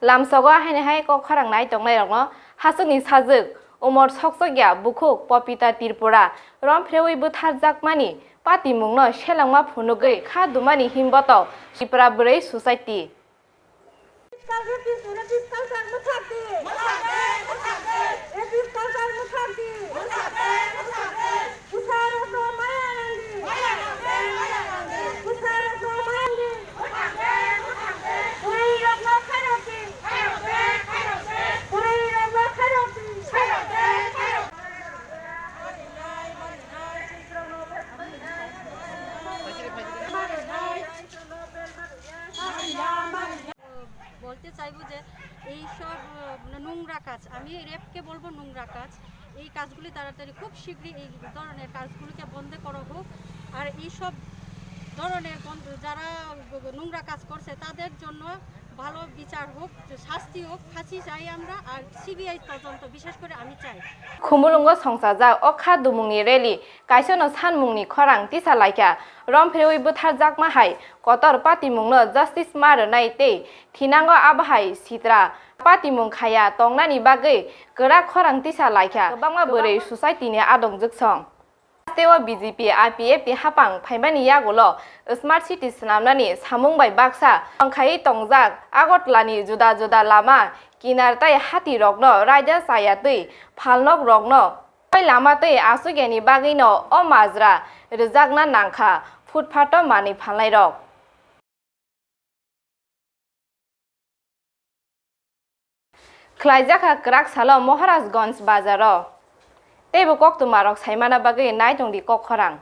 Lamsoga hai Kok Khorang nai tong nai rong hasuni sajik umor soksogya bukuk Papita Tripura rom Bwrwi bwthar jakmani pati mungno selangma phunugui kha dumani himboto Tripura Bwrwi society বলতে চাইবো যে এই সব নোংরা কাজ আমি রেপকে বলবো নোংরা কাজ এই কাজগুলি তাড়াতাড়ি খুব শীঘ্রই এই ধরনের কাজগুলিকে বন্ধ করা হোক আর এই সব ধরনের যারা নোংরা কাজ করছে তাদের জন্য ভালো বিচার হোক শাস্তি হোক ফাঁসি চাই আমরা আর সিবিআই তদন্ত বিশেষ করে আমি চাই Khumulungo songsaja okhar dumungni rally kaisono sanmungni khorang tisa laika rom Bwrwi bwthar jakma hai kotor pati mungno justice mar nai te thinango abhai sitra pati mung khaya tongnani bagui gora khorang tisa laika bangma Bwrwi society ni adong juksong Tewa BJP IPF ti hapang phaimani yagulo smart city snamnani samung bai baksa tongkhai tongjak agotlani juda juda lama kinar tai hati rokno raja sayatui phalnok rokno oi lama tei asugeni bagino o majra rejakna nangkha footpath mani phalnai rok Khlaijaka krak salo Maharajganj bazaro Tebo Koktwma rok saimana bagui nai tongdi Kok Khorang